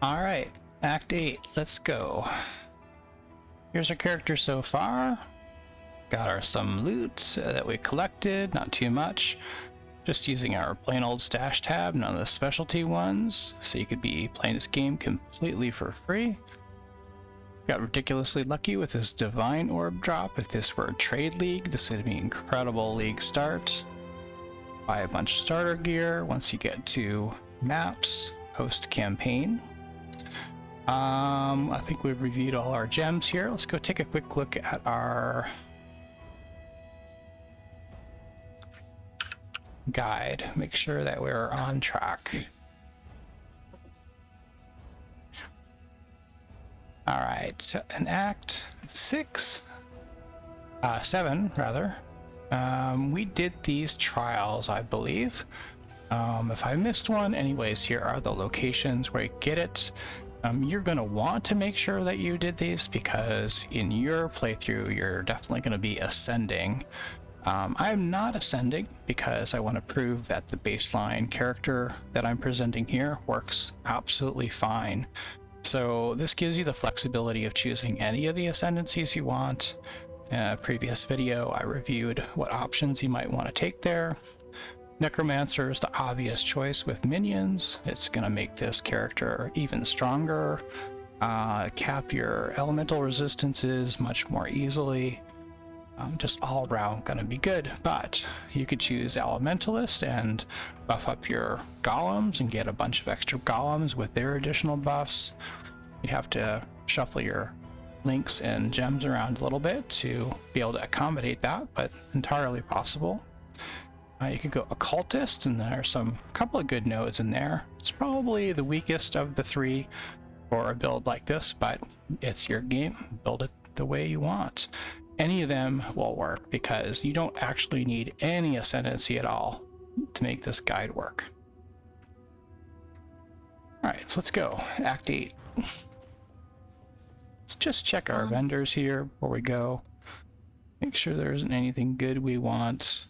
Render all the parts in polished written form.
Alright, Act 8, let's go. Here's our character so far. Got some loot that we collected, not too much. Just using our plain old stash tab, none of the specialty ones, so you could be playing this game completely for free. Got ridiculously lucky with this Divine Orb drop. If this were a trade league, this would be an incredible league start. Buy a bunch of starter gear once you get to maps, post-campaign. I think we've reviewed all our gems here. Let's go take a quick look at our guide. Make sure that we're on track. Alright, so in Act 7 rather, we did these trials, I believe. If I missed one, anyways, here are the locations where you get it. You're going to want to make sure that you did these because in your playthrough you're definitely going to be ascending. I'm not ascending because I want to prove that the baseline character that I'm presenting here works absolutely fine. So this gives you the flexibility of choosing any of the ascendancies you want. In a previous video I reviewed what options you might want to take there. Necromancer is the obvious choice with minions. It's going to make this character even stronger, cap your elemental resistances much more easily. Just all around going to be good, but you could choose Elementalist and buff up your golems and get a bunch of extra golems with their additional buffs. You have to shuffle your links and gems around a little bit to be able to accommodate that, but entirely possible. You could go Occultist, and there's a couple of good nodes in there. It's probably the weakest of the three for a build like this, but it's your game. Build it the way you want. Any of them will work because you don't actually need any ascendancy at all to make this guide work. Alright, so let's go. Act 8. Let's just check our vendors here before we go. Make sure there isn't anything good we want.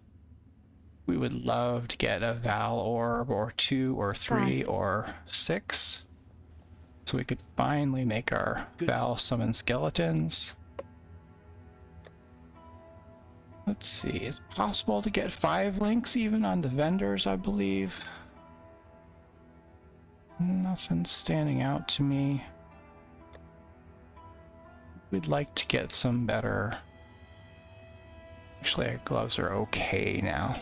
We would love to get a Val Orb or 2 or 3 or 6. So we could finally make our Val summon skeletons. Let's see, it's possible to get 5 links even on the vendors, I believe. Nothing's standing out to me. We'd like to get some better. Actually, our gloves are okay now.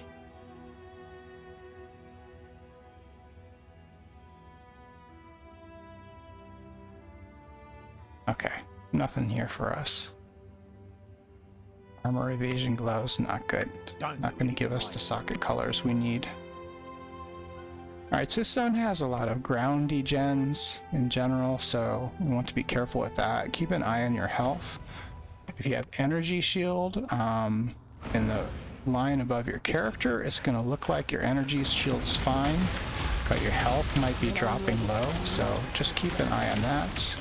Okay, nothing here for us. Armor evasion gloves, not good. Not going to give us the socket colors we need. Alright, so this zone has a lot of groundy gens in general, so we want to be careful with that. Keep an eye on your health. If you have energy shield in the line above your character, it's going to look like your energy shield's fine, but your health might be dropping low, so just keep an eye on that.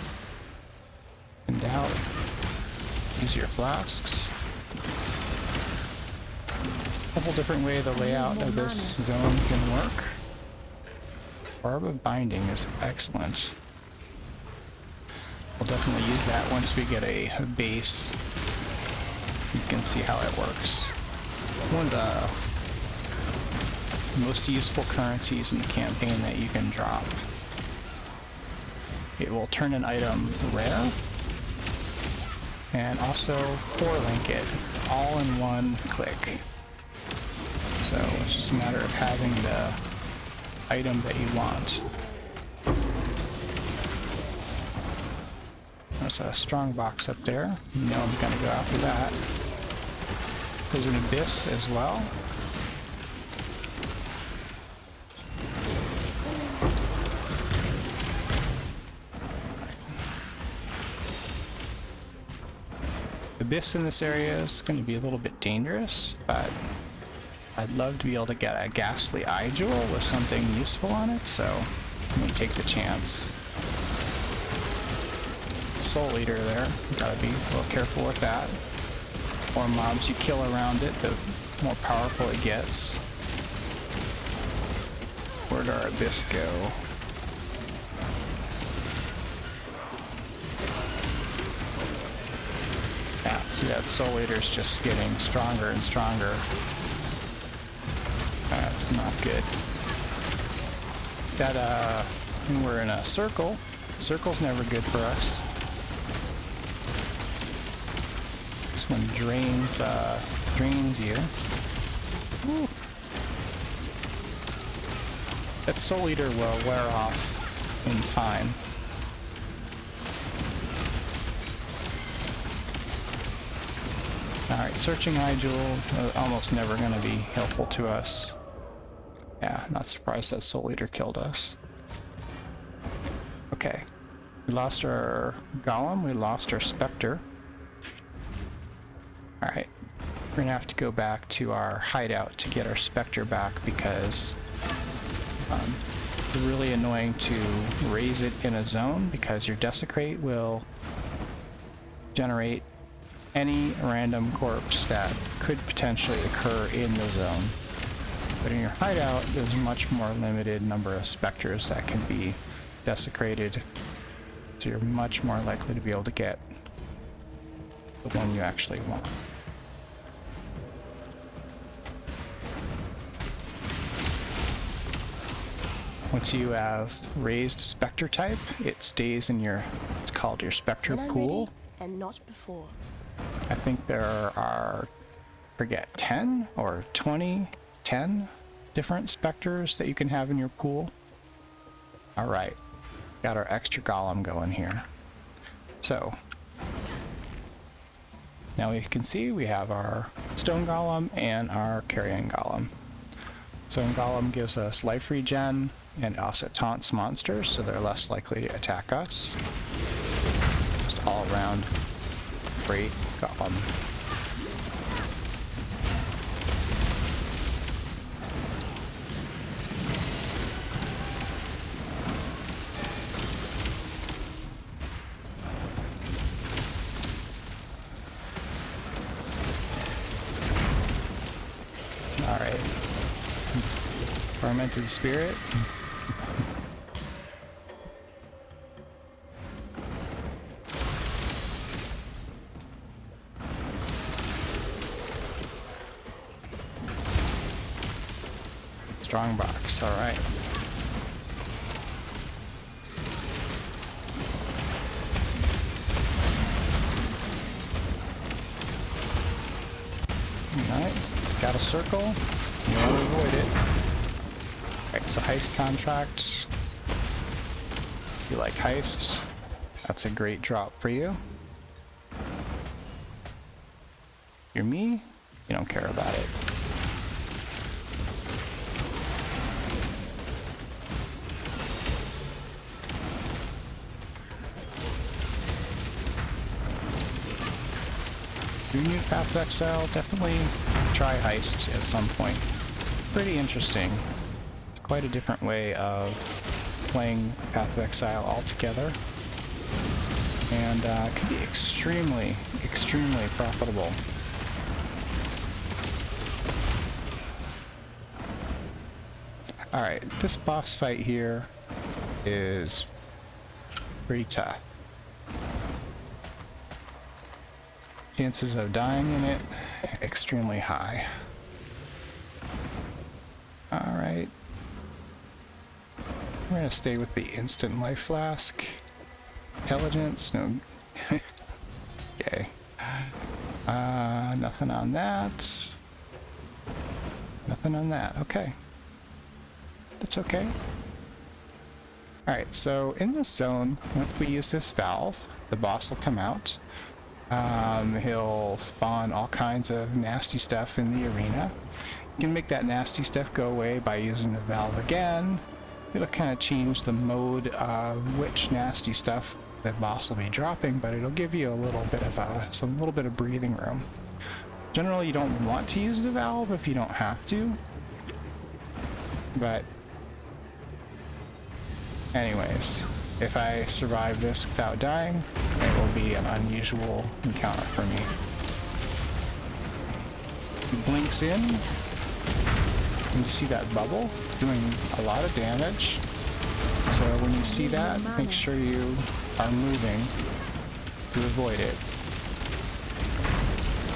In doubt, use your flasks. A couple different ways the layout of this zone can work. Orb of Binding is excellent. We'll definitely use that once we get a base. You can see how it works. One of the most useful currencies in the campaign that you can drop. It will turn an item rare and also 4-link it all in one click. So it's just a matter of having the item that you want. There's a strongbox up there. You know I'm gonna go after that. There's an abyss as well. Abyss in this area is going to be a little bit dangerous, but I'd love to be able to get a ghastly eye jewel with something useful on it, so I'm going to take the chance. Soul Eater there, gotta be a little careful with that. The more mobs you kill around it, the more powerful it gets. Where'd our Abyss go? See, that Soul Eater's just getting stronger and stronger. That's not good. That, when we're in a circle, circle's never good for us. This one drains you. Woo. That Soul Eater will wear off in time. Alright, searching Eye Jewel, almost never going to be helpful to us. Yeah, not surprised that Soul Eater killed us. Okay. We lost our Golem, we lost our Spectre. Alright. We're going to have to go back to our hideout to get our Spectre back because it's really annoying to raise it in a zone because your Desecrate will generate any random corpse that could potentially occur in the zone. But in your hideout, there's a much more limited number of specters that can be desecrated, so you're much more likely to be able to get the one you actually want. Once you have raised specter type, it stays in your, it's called your specter pool. And not before. I think there are, forget, 10 or 10 different specters that you can have in your pool. Alright, got our extra golem going here. So, now we can see we have our stone golem and our carrion golem. Stone golem gives us life regen and also taunts monsters, so they're less likely to attack us. Just all around great golem. Alright. Fermented Spirit. Strongbox, alright. Alright, got a circle. You want to avoid it. Alright, so heist contract. If you like heist, that's a great drop for you. You're me, you don't care about it. New Path of Exile, definitely try heist at some point. Pretty interesting. It's quite a different way of playing Path of Exile altogether, and can be extremely profitable. Alright, this boss fight here is pretty tough. Chances of dying in it, extremely high. Alright. We're gonna stay with the instant life flask. Intelligence, no. Okay. Nothing on that. Nothing on that, okay. That's okay. Alright, so in this zone, once we use this valve, the boss will come out. He'll spawn all kinds of nasty stuff in the arena. You can make that nasty stuff go away by using the valve again. It'll kind of change the mode of which nasty stuff the boss will be dropping, but it'll give you a little bit of breathing room. Generally, you don't want to use the valve if you don't have to, but anyways. If I survive this without dying, it will be an unusual encounter for me. He blinks in, and you see that bubble doing a lot of damage. So when you see that, make sure you are moving to avoid it.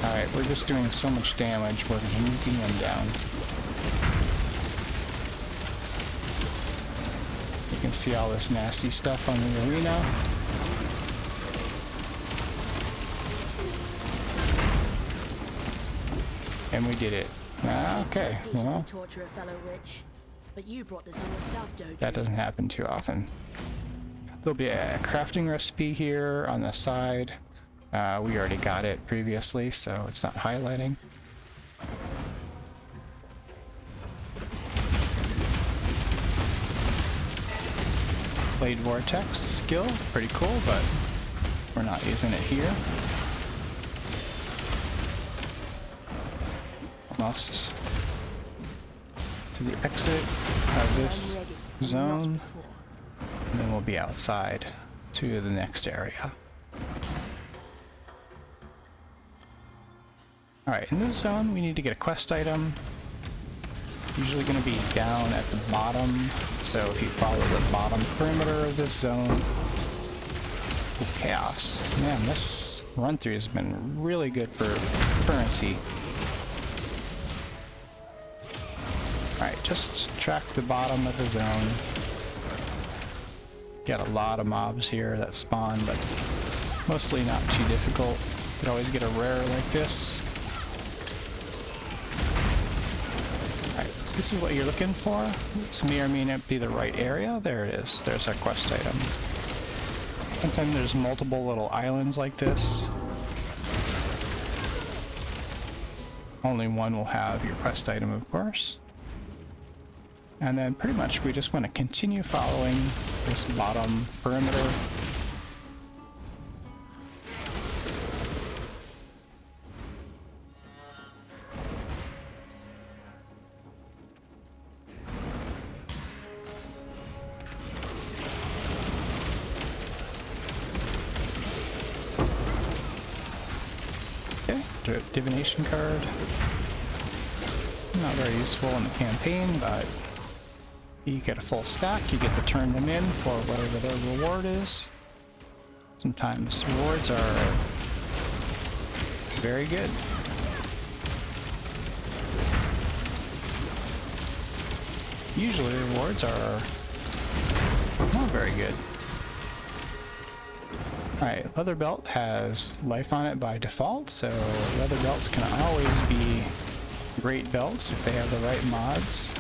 Alright, we're just doing so much damage, we're nuking them down. You can see all this nasty stuff on the arena. And we did it. Okay, well, that doesn't happen too often. There'll be a crafting recipe here on the side. We already got it previously, so it's not highlighting. Blade Vortex skill, pretty cool, but we're not using it here. Almost to the exit of this zone, and then we'll be outside to the next area. Alright, in this zone we need to get a quest item. Usually going to be down at the bottom, so if you follow the bottom perimeter of this zone. Chaos. Man, this run-through has been really good for currency. Alright, just track the bottom of the zone. Got a lot of mobs here that spawn, but mostly not too difficult. You could always get a rare like this. Alright, so this is what you're looking for. This may or may not be the right area. There it is. There's our quest item. Sometimes there's multiple little islands like this. Only one will have your quest item, of course. And then pretty much we just want to continue following this bottom perimeter. Okay, divination card. Not very useful in the campaign, but you get a full stack, you get to turn them in for whatever the reward is. Sometimes rewards are very good. Usually rewards are not very good. Alright, leather belt has life on it by default, so leather belts can always be great belts if they have the right mods.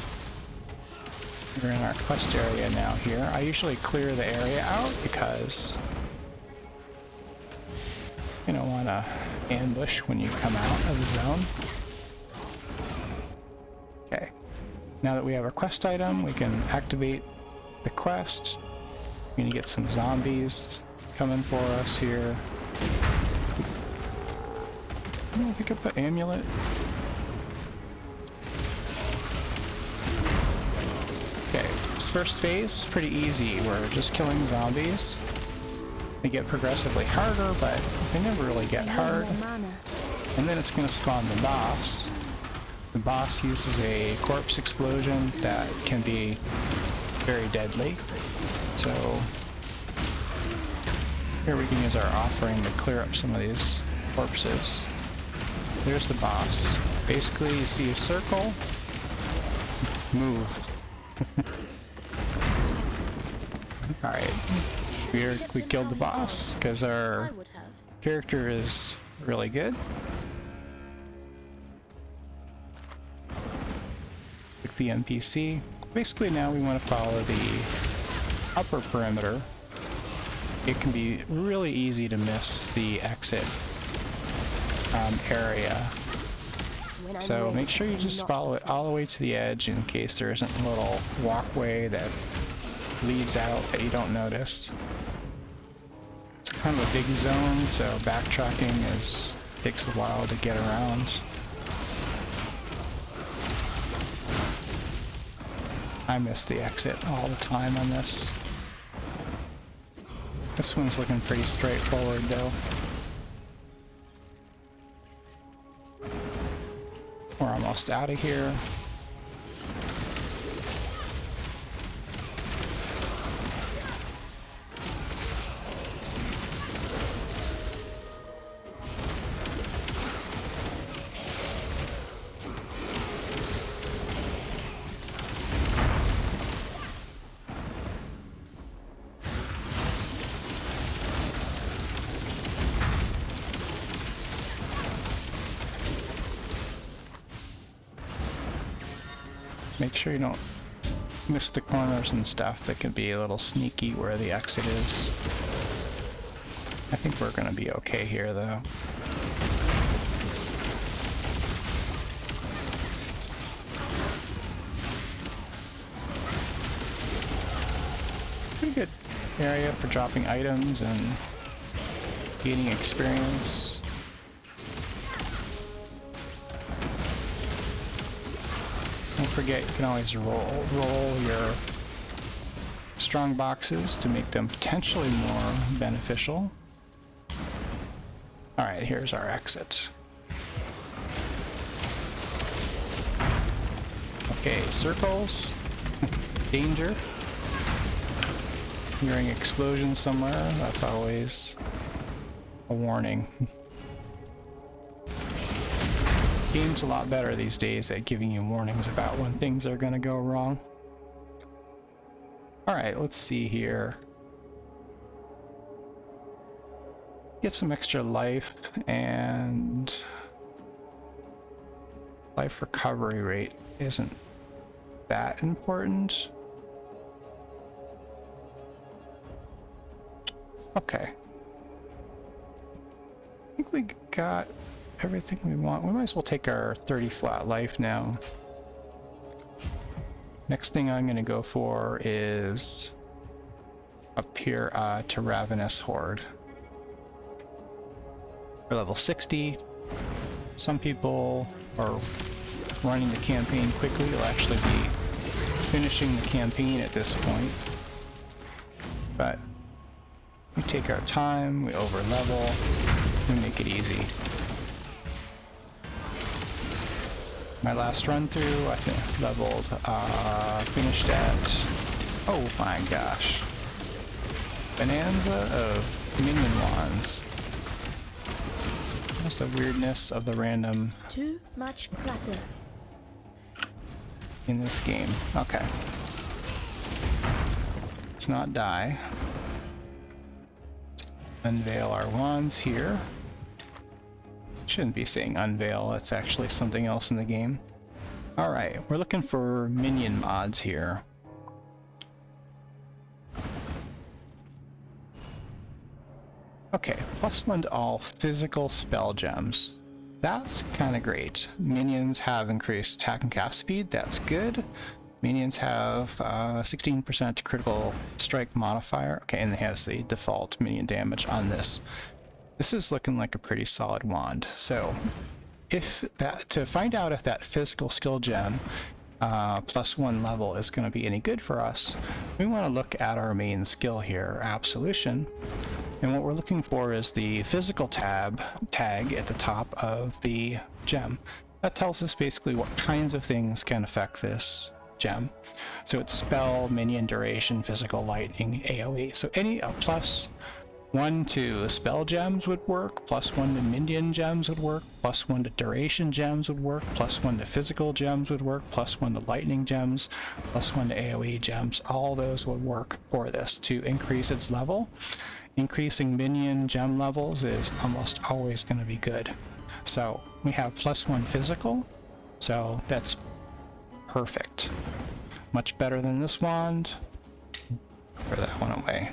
We're in our quest area now here. I usually clear the area out because you don't want to ambush when you come out of the zone. Okay, now that we have our quest item, we can activate the quest. We're gonna get some zombies coming for us here. I'm gonna pick up the amulet. Okay, this first phase is pretty easy. We're just killing zombies. They get progressively harder, but they never really get hard. And then it's going to spawn the boss. The boss uses a corpse explosion that can be very deadly. So here we can use our offering to clear up some of these corpses. There's the boss. Basically, you see a circle, move. Alright, we killed the boss because our character is really good. Like the NPC. Basically now we want to follow the upper perimeter. It can be really easy to miss the exit area. So make sure you just follow it all the way to the edge in case there isn't a little walkway that leads out that you don't notice. It's kind of a big zone, so backtracking takes a while to get around. I miss the exit all the time on this. This one's looking pretty straightforward though. We're almost out of here. make sure you don't miss the corners and stuff. That can be a little sneaky where the exit is. I think we're gonna be okay here though. Pretty good area for dropping items and gaining experience. Don't forget, you can always roll your strong boxes to make them potentially more beneficial. Alright, here's our exit. Okay, circles. Danger. Hearing explosions somewhere, that's always a warning. Game's a lot better these days at giving you warnings about when things are gonna go wrong. Alright, let's see here. Get some extra life, and life recovery rate isn't that important. Okay. I think we got everything we want. We might as well take our 30 flat life now. Next thing I'm going to go for is up here to Ravenous Horde. We're level 60. Some people are running the campaign quickly. You'll actually be finishing the campaign at this point. But we take our time, we over level, we make it easy. My last run through, I think leveled, finished at, oh my gosh, bonanza of minion wands. What's the weirdness of the random? Too much clutter In this game. Okay. Let's not die. Unveil our wands here. Shouldn't be saying unveil, that's actually something else in the game. Alright, we're looking for minion mods here. Okay, +1 to all physical spell gems. That's kind of great. Minions have increased attack and cast speed, that's good. Minions have 16% critical strike modifier. Okay, and it has the default minion damage on this. This is looking like a pretty solid wand. So, if that, to find out if that physical skill gem +1 level is going to be any good for us, we want to look at our main skill here, Absolution. And what we're looking for is the physical tag at the top of the gem. That tells us basically what kinds of things can affect this gem. So it's spell, minion, duration, physical, lightning, AoE. So any +1 to spell gems would work, +1 to minion gems would work, +1 to duration gems would work, +1 to physical gems would work, +1 to lightning gems, +1 to AoE gems. All those would work for this to increase its level. Increasing minion gem levels is almost always going to be good. So we have +1 physical, so that's perfect. Much better than this wand. Throw that one away.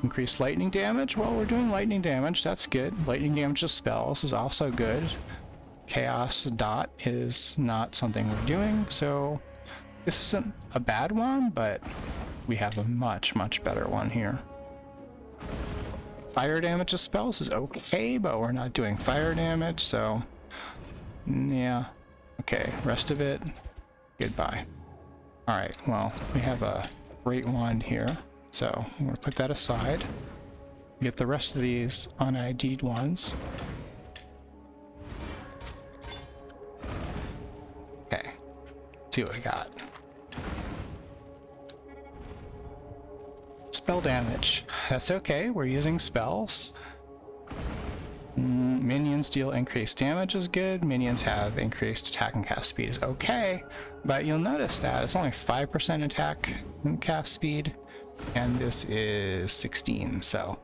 Increase lightning damage. Well, we're doing lightning damage. That's good. Lightning damage to spells is also good. Chaos dot is not something we're doing, so this isn't a bad one, but we have a much, much better one here. Fire damage to spells is okay, but we're not doing fire damage, so yeah. Okay, rest of it, goodbye. Alright, well, we have a great wand here, so I'm going to put that aside. Get the rest of these un-ID'd ones. Okay, see what we got. Spell damage. That's okay, we're using spells. Minions deal increased damage is good. Minions have increased attack and cast speed is okay. But you'll notice that it's only 5% attack and cast speed. And this is 16, so...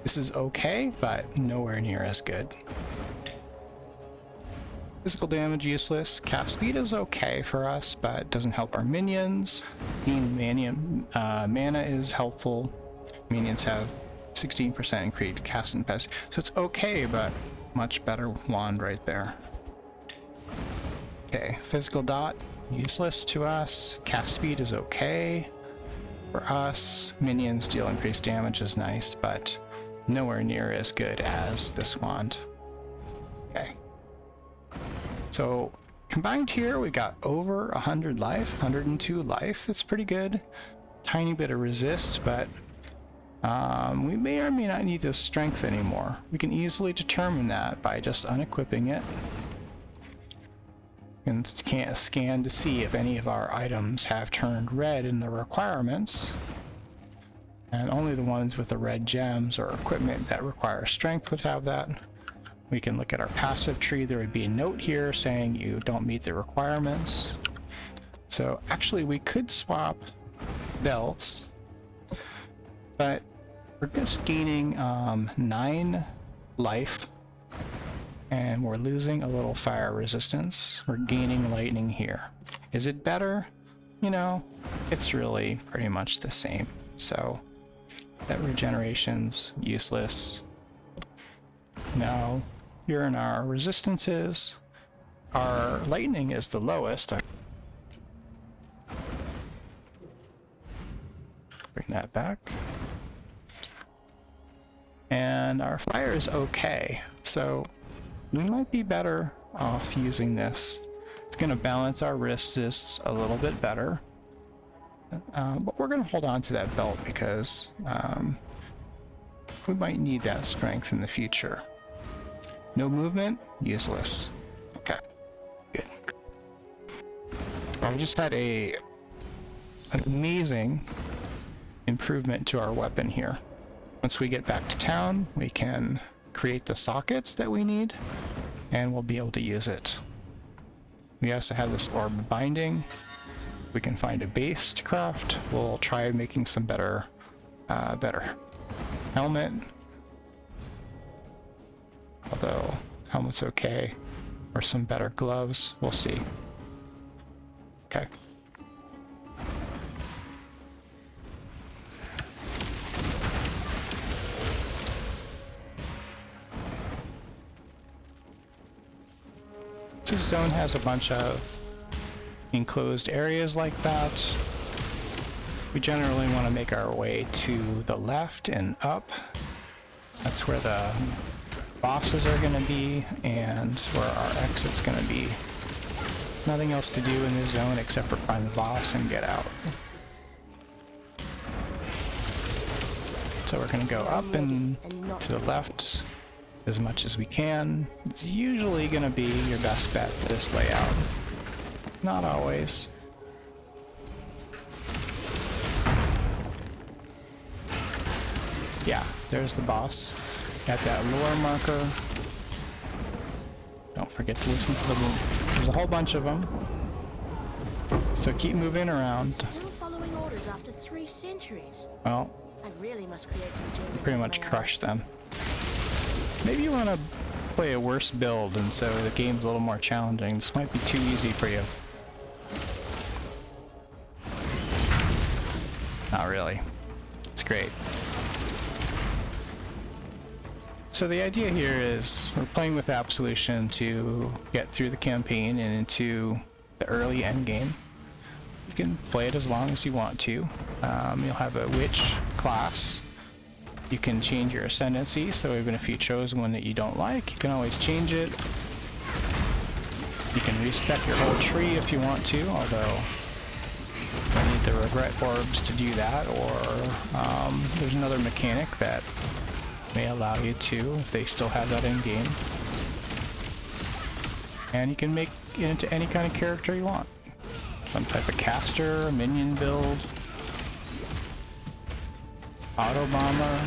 this is okay, but nowhere near as good. Physical damage useless. Cast speed is okay for us, but doesn't help our minions. Mana is helpful. Minions have 16% increased cast and pass, so it's okay, but much better wand right there. Okay, physical dot useless to us. Cast speed is okay for us. Minions deal increased damage is nice, but nowhere near as good as this wand. Okay. So combined here, we got over 100 life, 102 life. That's pretty good. Tiny bit of resist, but we may or may not need this strength anymore. We can easily determine that by just unequipping it. And can't scan to see if any of our items have turned red in the requirements. And only the ones with the red gems or equipment that require strength would have that. We can look at our passive tree. There would be a note here saying you don't meet the requirements. So actually we could swap belts, but we're just gaining 9 life, and we're losing a little fire resistance. We're gaining lightning here. Is it better? You know, it's really pretty much the same. So that regeneration's useless. Now, here in our resistances, our lightning is the lowest. Bring that back. And our fire is okay, so we might be better off using this. It's going to balance our resists a little bit better. But we're going to hold on to that belt because we might need that strength in the future. No movement, useless. Okay, good. Well, we just had an amazing improvement to our weapon here. Once we get back to town, we can create the sockets that we need, and we'll be able to use it. We also have this orb binding. We can find a base to craft. We'll try making some better helmet. Although helmet's okay, or some better gloves. We'll see. Okay. This zone has a bunch of enclosed areas like that. We generally want to make our way to the left and up. That's where the bosses are going to be, and where our exit's going to be. Nothing else to do in this zone except for find the boss and get out. So we're going to go up and to the left as much as we can. It's usually going to be your best bet for this layout. Not always. Yeah, there's the boss. Got that lore marker. Don't forget to listen to the boom. There's a whole bunch of them. So keep moving around. Still following orders after 3 centuries. Well, I really must create some pretty much crushed them. Maybe you want to play a worse build, and so the game's a little more challenging. This might be too easy for you. Not really. It's great. So the idea here is we're playing with Absolution to get through the campaign and into the early end game. You can play it as long as you want to. You'll have a witch class. You can change your ascendancy, so even if you chose one that you don't like, you can always change it. You can respec your whole tree if you want to, although you need the regret orbs to do that, or there's another mechanic that may allow you to, if they still have that in game. And you can make it into any kind of character you want. Some type of caster, minion build, auto bomber,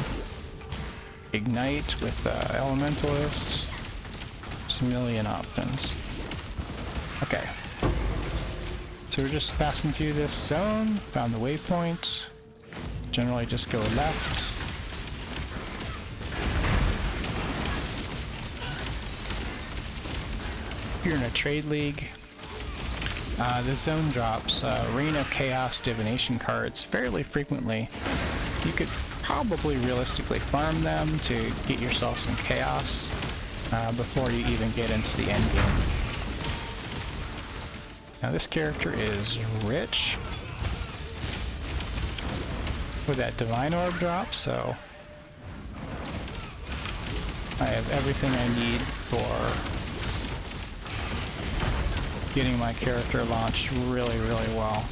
ignite with elementalist. There's a million options. Okay. So we're just passing through this zone, found the waypoint. Generally just go left. if you're in a trade league, the zone drops Reign of Chaos divination cards fairly frequently. You could probably realistically farm them to get yourself some chaos before you even get into the end game. Now this character is rich with that divine orb drop, so I have everything I need for getting my character launched really, really well.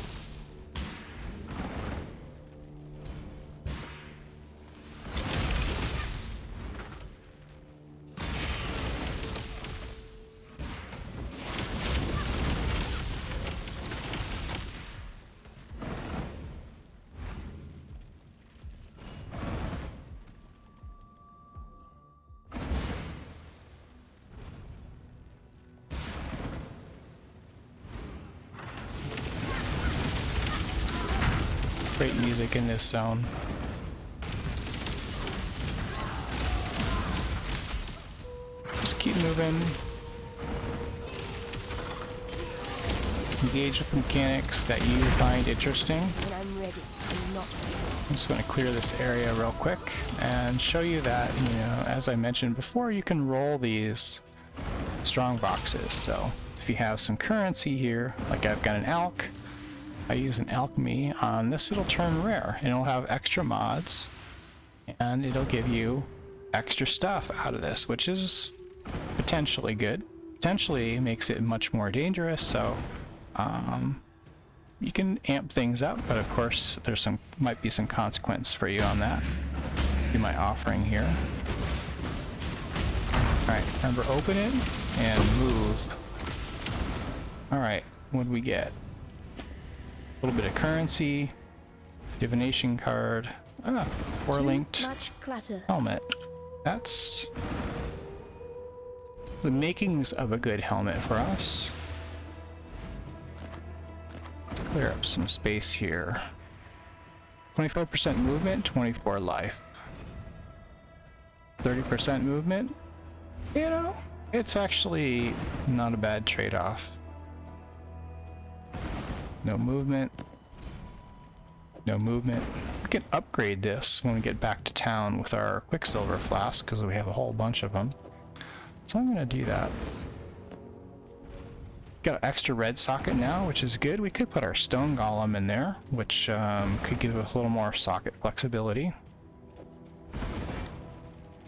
Great music in this zone. Just keep moving. Engage with mechanics that you find interesting. When I'm ready, I'm not ready. I'm just going to clear this area real quick and show you that, you know, as I mentioned before, you can roll these strong boxes. So if you have some currency here, like I've got an alch, I use an alchemy on this, it'll turn rare and it'll have extra mods and it'll give you extra stuff out of this, which is potentially good. Potentially makes it much more dangerous, so you can amp things up, but of course there's might be some consequence for you on that. Do my offering here. Alright, remember, open it and move. Alright, what do we get? A little bit of currency, divination card, four-linked Much clutter. helmet. That's the makings of a good helmet for us. Let's clear up some space here. 24% movement, 24 life. 30% movement. You know, it's actually not a bad trade-off. No movement. No movement. We can upgrade this when we get back to town with our Quicksilver flasks, because we have a whole bunch of them. So I'm going to do that. Got an extra red socket now, which is good. We could put our stone golem in there, which could give us a little more socket flexibility.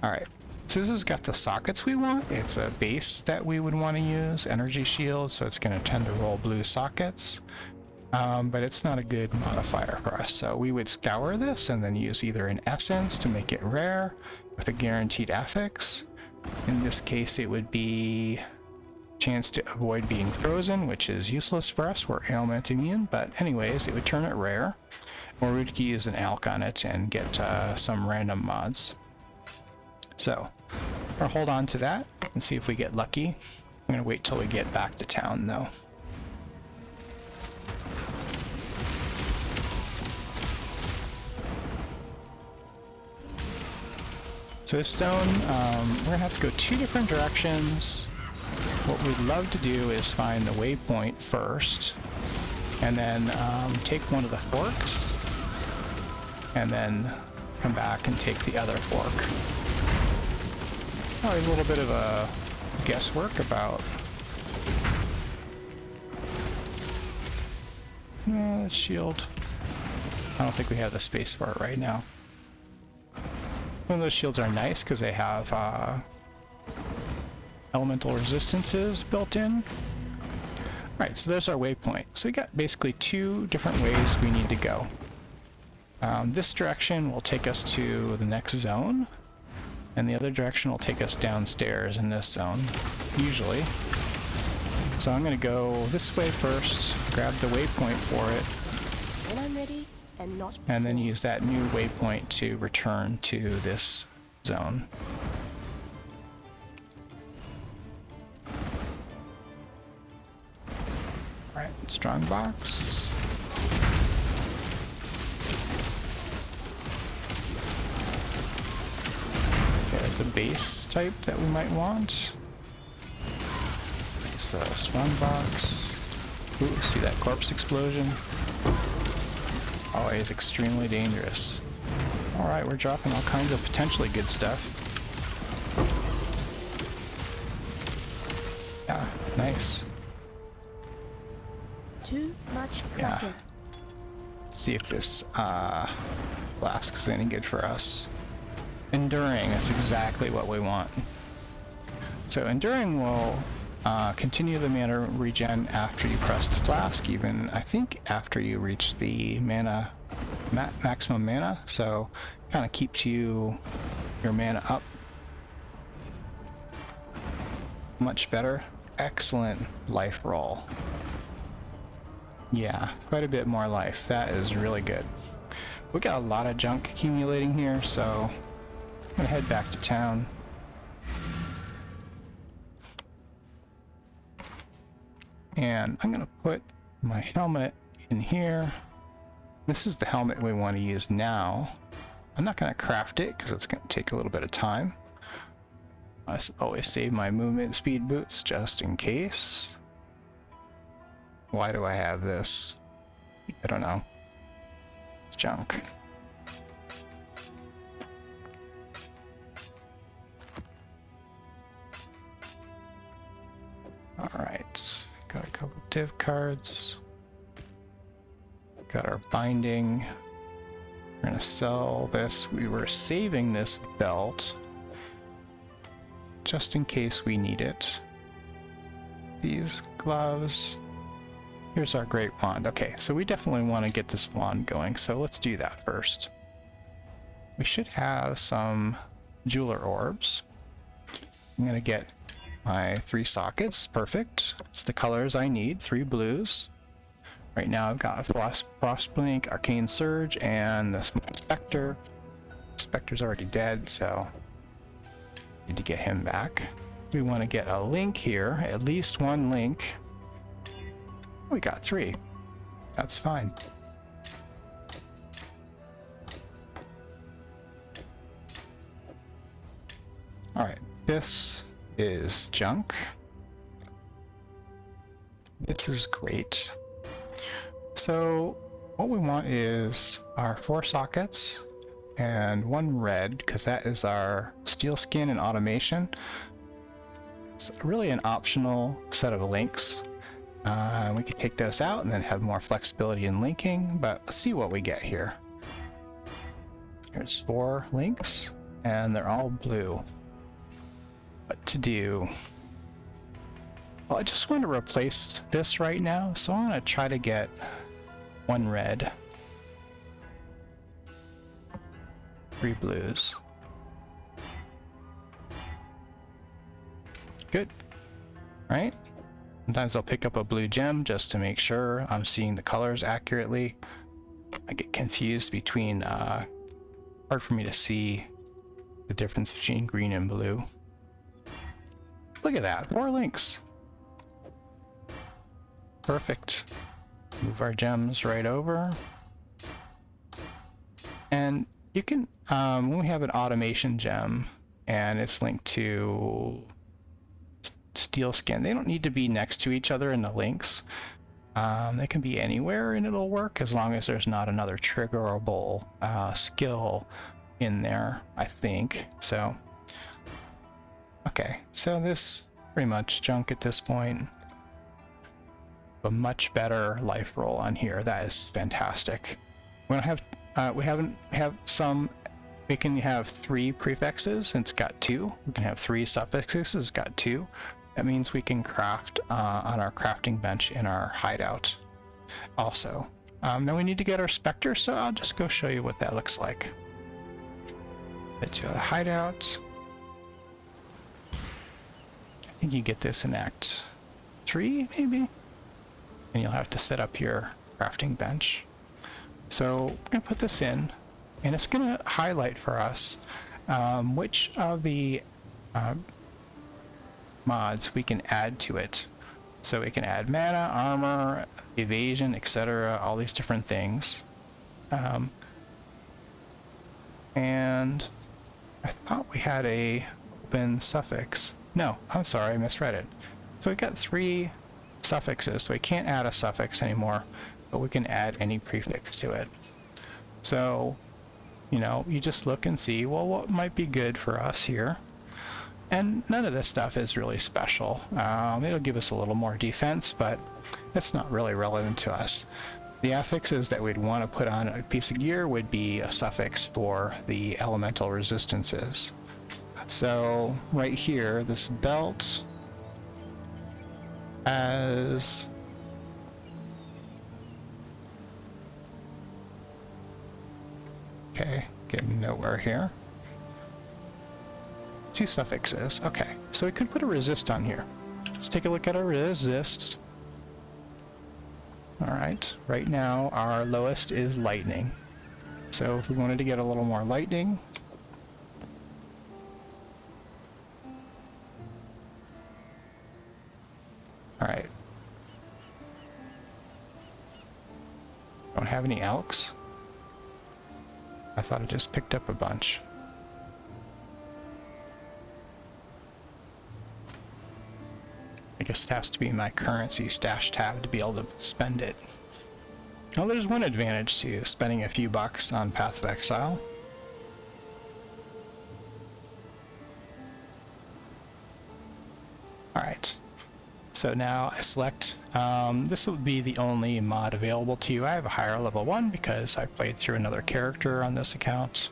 Alright, so this has got the sockets we want. It's a base that we would want to use, energy shield, so it's going to tend to roll blue sockets. But it's not a good modifier for us, so we would scour this and then use either an essence to make it rare with a guaranteed affix. In this case it would be chance to avoid being frozen, which is useless for us, we're ailment immune, but anyways it would turn it rare, or we could use an alch on it and get some random mods. So we'll hold on to that and see if we get lucky. I'm going to wait till we get back to town though. So this zone, we're going to have to go two different directions. What we'd love to do is find the waypoint first, and then take one of the forks, and then come back and take the other fork. Probably a little bit of a guesswork about shield. I don't think we have the space for it right now. Some of those shields are nice because they have elemental resistances built in. Alright, so there's our waypoint. So we got basically two different ways we need to go. This direction will take us to the next zone, and the other direction will take us downstairs in this zone, usually. So I'm going to go this way first, grab the waypoint for it, When I'm ready, and not before. and then use that new waypoint to return to this zone. Alright, strongbox. Okay, that's a base type that we might want. Nice. So, strongbox. Ooh, see that corpse explosion? Always extremely dangerous. Alright, we're dropping all kinds of potentially good stuff. Yeah, nice. Too much Yeah. clutter. Let's see if this flask is any good for us. Enduring is exactly what we want. So Enduring will continue the mana regen after you press the flask, even I think after you reach the mana maximum mana, so kind of keeps your mana up much better. Excellent life roll. Yeah, quite a bit more life. That is really good. We got a lot of junk accumulating here, so I'm gonna head back to town. And I'm gonna put my helmet in here. This is the helmet we want to use now. I'm not gonna craft it because it's gonna take a little bit of time. I always save my movement speed boots just in case. Why do I have this? I don't know. It's junk. Alright, got a couple div cards. Got our binding. We're gonna sell this. We were saving this belt just in case we need it. These gloves. Here's our great wand. Okay, so we definitely want to get this wand going, so let's do that first. We should have some jeweler orbs. I'm gonna get my 3 sockets. Perfect. It's the colors I need. 3 blues. Right now I've got Frostblink, Arcane Surge, and the Small Spectre. Spectre's already dead, so need to get him back. We want to get a link here, at least 1 link. We got 3. That's fine. Alright, this is junk. This is great. So what we want is our 4 sockets and 1 red, because that is our steel skin and automation. It's really an optional set of links. We could take those out and then have more flexibility in linking, but let's see what we get here. There's 4 links, and they're all blue. What to do? Well, I just want to replace this right now, so I'm going to try to get 1 red. 3 blues. Good. Right? Sometimes I'll pick up a blue gem just to make sure I'm seeing the colors accurately. I get confused between, hard for me to see the difference between green and blue. Look at that, 4 links. Perfect. Move our gems right over. And you can, when we have an automation gem and it's linked to steel skin, they don't need to be next to each other in the links. They can be anywhere and it'll work as long as there's not another triggerable skill in there, I think. So, okay, so this pretty much junk at this point. A much better life roll on here. That is fantastic. We don't have, we have some. We can have 3 prefixes, and it's got 2. We can have 3 suffixes, it's got 2. That means we can craft on our crafting bench in our hideout also. Now we need to get our Spectre, so I'll just go show you what that looks like. Get to the hideout. I think you get this in Act 3, maybe? And you'll have to set up your crafting bench. So I'm going to put this in, and it's going to highlight for us which of the mods we can add to it. So we can add mana, armor, evasion, etc., all these different things. And I thought we had a open suffix. No, I'm sorry, I misread it. So we got 3 suffixes, so we can't add a suffix anymore, but we can add any prefix to it. So, you know, you just look and see, well, what might be good for us here? And none of this stuff is really special. It'll give us a little more defense, but it's not really relevant to us. The affixes that we'd want to put on a piece of gear would be a suffix for the elemental resistances. So right here, this belt has okay, getting nowhere here. 2 suffixes. Okay, so we could put a resist on here. Let's take a look at our resists. Alright, right now our lowest is lightning. So if we wanted to get a little more lightning, alright. Don't have any elks. I thought I just picked up a bunch. I guess it has to be in my currency stash tab to be able to spend it. Well, there's one advantage to spending a few bucks on Path of Exile. Alright, so now I select, this will be the only mod available to you. I have a higher level 1 because I played through another character on this account.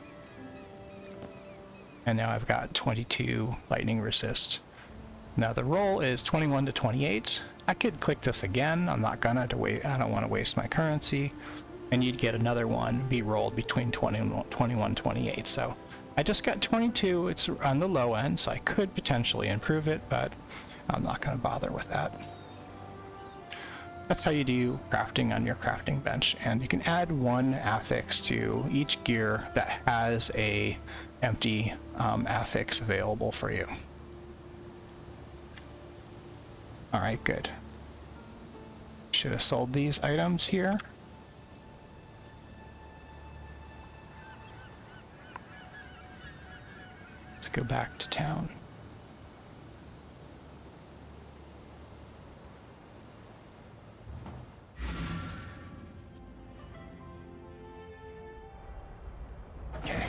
And now I've got 22 lightning resist. Now the roll is 21 to 28. I could click this again. I'm not gonna wait. I don't want to waste my currency. And you'd get another one be rolled between 21 and 28. So I just got 22. It's on the low end, so I could potentially improve it, but I'm not going to bother with that. That's how you do crafting on your crafting bench, and you can add 1 affix to each gear that has a empty affix available for you. Alright, good. Should have sold these items here. Let's go back to town. Okay.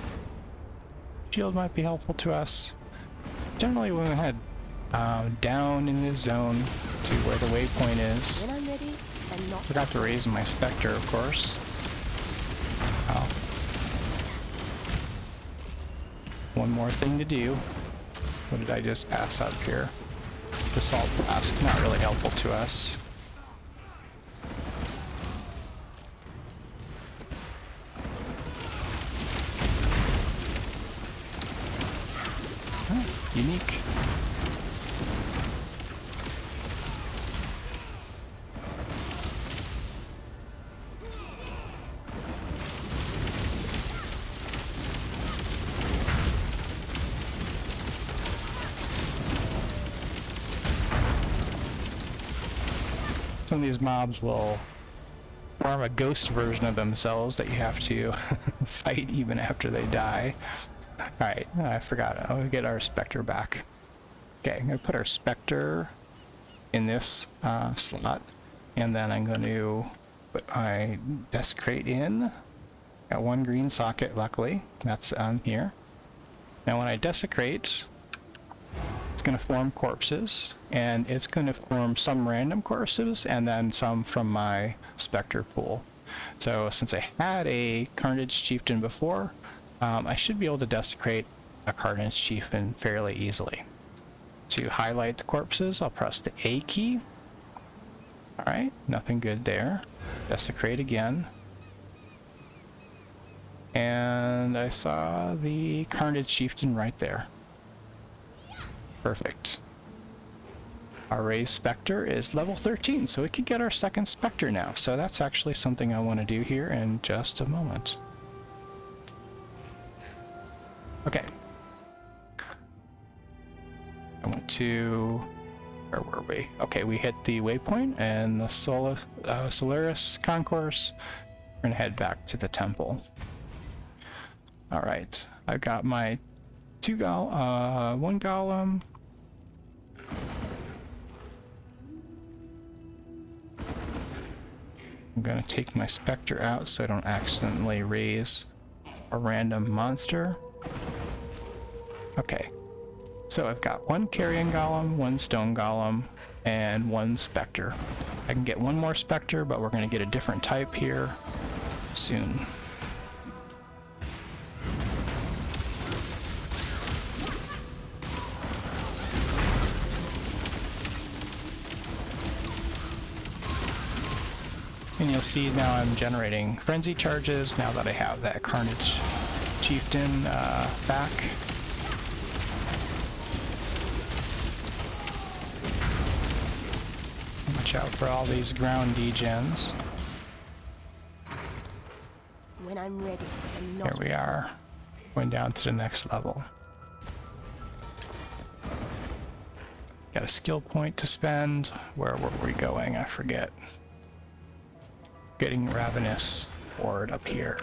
Shield might be helpful to us. Generally, when we head down in this zone to where the waypoint is. When I'm ready and not Forgot to raise my Spectre, of course. Oh. One more thing to do. What did I just pass up here? The Salt Flask, not really helpful to us. Oh, unique. Some of these mobs will form a ghost version of themselves that you have to fight even after they die. Alright, I forgot. I'll get our Spectre back. Okay, I'm going to put our Spectre in this slot, and then I'm going to put my Desecrate in. Got 1 green socket, luckily. That's on here. Now when I Desecrate, it's going to form corpses, and it's going to form some random corpses and then some from my Spectre pool. So since I had a Carnage Chieftain before, I should be able to Desecrate a Carnage Chieftain fairly easily. To highlight the corpses, I'll press the A key. Alright, nothing good there. Desecrate again. And I saw the Carnage Chieftain right there. Perfect. Our raised Spectre is level 13, so we could get our second Spectre now. So that's actually something I want to do here in just a moment. Okay. I went to... where were we? Okay, we hit the waypoint and the Solaris Concourse. We're gonna head back to the temple. Alright, I've got my 1 golem. I'm gonna take my Spectre out so I don't accidentally raise a random monster. Okay, so I've got one Carrion Golem, one Stone Golem, and one Spectre. I can get one more Spectre, but we're gonna get a different type here soon. And you'll see now I'm generating frenzy charges now that I have that Carnage Chieftain back. Watch out for all these ground degens. When I'm ready and not Here we are, going down to the next level. Got a skill point to spend. Where were we going? I forget. Getting Ravenous Horde up here.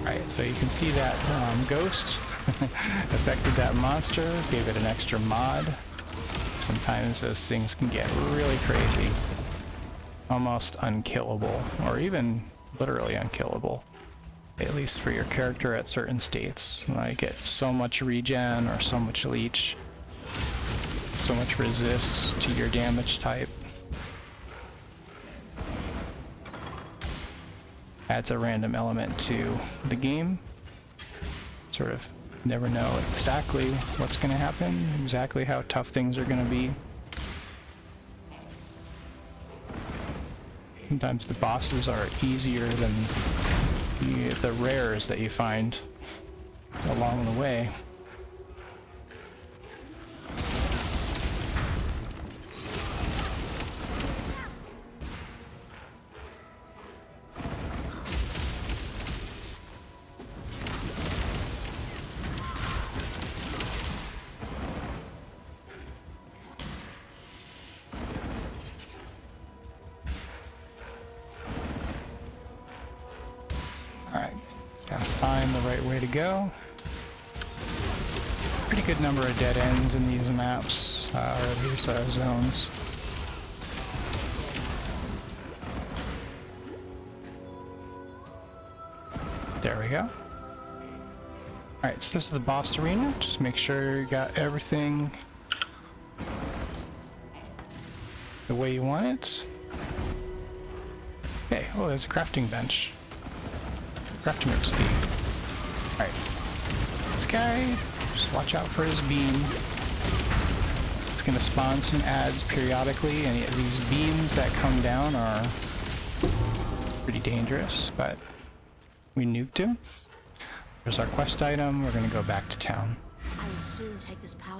Alright, so you can see that ghost affected that monster, gave it an extra mod. Sometimes those things can get really crazy. Almost unkillable, or even literally unkillable. At least for your character at certain states. Like get so much regen or so much leech, so much resist to your damage type. Adds a random element to the game. Sort of never know exactly what's going to happen, exactly how tough things are going to be. Sometimes the bosses are easier than the rares that you find along the way. Gotta find the right way to go. Pretty good number of dead ends in these maps, or these zones. There we go. Alright, so this is the boss arena. Just make sure you got everything the way you want it. Okay, oh, there's a crafting bench. Crafting XP. Alright. This guy, just watch out for his beam. It's gonna spawn some adds periodically, and these beams that come down are pretty dangerous, but we nuked him. There's our quest item. We're gonna go back to town. I will soon take this power.